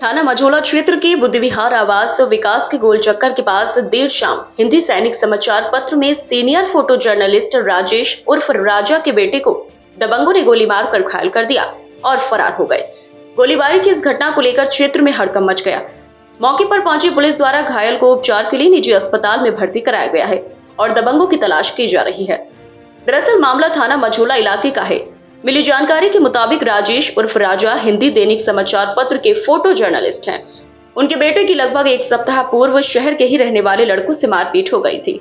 थाना मझोला क्षेत्र के बुद्धि विहार आवास विकास के गोल चक्कर के पास देर शाम हिंदी सैनिक समाचार पत्र में सीनियर फोटो जर्नलिस्ट राजेश उर्फ राजा के बेटे को दबंगों ने गोली मारकर घायल कर दिया और फरार हो गए। गोलीबारी की इस घटना को लेकर क्षेत्र में हड़कंप मच गया। मौके पर पहुंची पुलिस द्वारा घायल को उपचार के लिए निजी अस्पताल में भर्ती कराया गया है और दबंगों की तलाश की जा रही है। दरअसल मामला थाना मझोला इलाके का है। मिली जानकारी के मुताबिक राजेश उर्फ राजा हिंदी दैनिक समाचार पत्र के फोटो जर्नलिस्ट हैं। उनके बेटे की लगभग एक सप्ताह पूर्व शहर के ही रहने वाले लड़कों से मारपीट हो गई थी।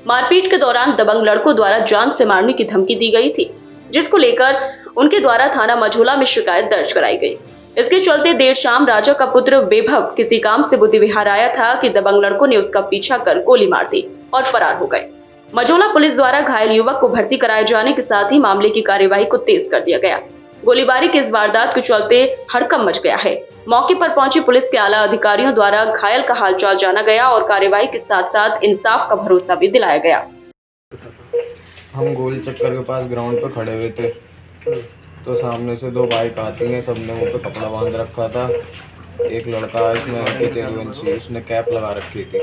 मारपीट के दौरान दबंग लड़कों द्वारा जान से मारने की धमकी दी गई थी, जिसको लेकर उनके द्वारा थाना मझोला में शिकायत दर्ज कराई गई। इसके चलते देर शाम राजा का पुत्र वैभव किसी काम से बुद्धि विहार आया था कि दबंग लड़कों ने उसका पीछा कर गोली मार दी और फरार हो गए। मझोला पुलिस द्वारा घायल युवक को भर्ती कराए जाने के साथ ही मामले की कार्यवाही को तेज कर दिया गया। गोलीबारी की इस वारदात के चलते हड़कंप मच गया है। मौके पर पहुंची पुलिस के आला अधिकारियों द्वारा घायल का हालचाल जाना गया और कार्यवाही के साथ साथ इंसाफ का भरोसा भी दिलाया गया। हम गोल चक्कर के पास ग्राउंड पर खड़े हुए थे तो सामने से दो बाइक आती हैं। सबने मुंह पे कपड़ा बांध रखा था। एक लड़का इसमें तेजवंशी, उसने कैप लगा रखी थी।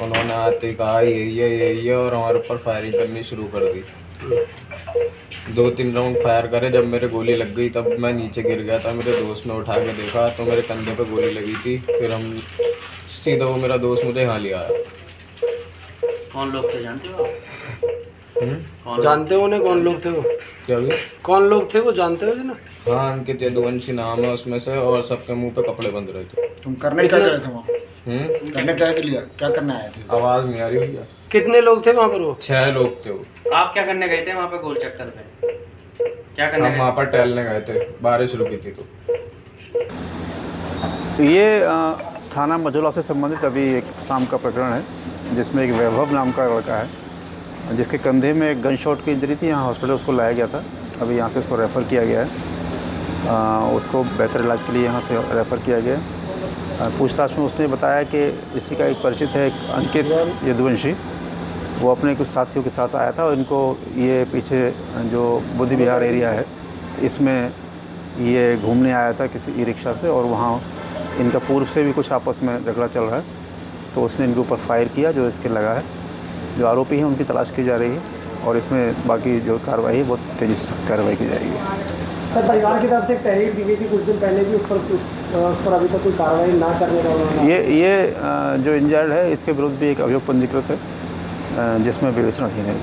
उन्होंने आते ही कहा यही है और हमारे ऊपर फायरिंग करनी शुरू कर दी। 2-3 राउंड फायर करे। जब मेरे गोली लग गई तब मैं नीचे गिर गया था। मेरे दोस्त ने उठा के देखा तो मेरे कंधे पे गोली लगी थी। फिर हम सीधा वो मेरा दोस्त मुझे यहाँ ले आया। कौन लोग थे जानते हो? जानते हो उन्हें? कौन लोग थे वो? क्या भी? कौन लोग थे वो जानते हो ना? हाँ, अंकित यदुवंशी नाम है उसमें से और सबके मुंह पे कपड़े बंध रहे थे। तुम करने क्या गए थे वहाँ? करने क्या के लिए? क्या करने आए थे? आवाज नहीं आ रही भैया। कितने लोग थे वहाँ पर? वो 6 लोग थे। वो आप क्या करने गए थे वहाँ पे गोल चक्कर पे? क्या करने हम गए? वहाँ पर टहलने गए थे, बारिश रुकी थी तो। ये थाना मझोला से संबंधित अभी एक शाम का प्रकरण है जिसमें एक वैभव नाम का लड़का है जिसके कंधे में एक गन शॉट की इंजरी थी। यहाँ हॉस्पिटल उसको लाया गया था। अभी यहाँ से उसको रेफ़र किया गया है। उसको बेहतर इलाज के लिए यहाँ से रेफ़र किया गया है। पूछताछ में उसने बताया कि इसी का एक परिचित है, एक अंकित यदुवंशी, वो अपने कुछ साथियों के साथ आया था और इनको ये पीछे जो बुद्धि विहार एरिया है इसमें ये घूमने आया था किसी ई रिक्शा से और वहाँ इनका पूर्व से भी कुछ आपस में झगड़ा चल रहा है तो उसने इनके ऊपर फायर किया जो इसके लगा है। जो आरोपी हैं उनकी तलाश की जा रही है और इसमें बाकी जो कार्रवाई है बहुत तेज़ी से कार्रवाई की जाएगी। सर, परिवार की तरफ से एक तहरीर दी गई थी कुछ दिन पहले भी, उस पर अभी तक कोई कार्रवाई ना करने का ये जो इंजर्ड है इसके विरुद्ध भी एक अभियोग पंजीकृत है जिसमें विवेचनाधीन है।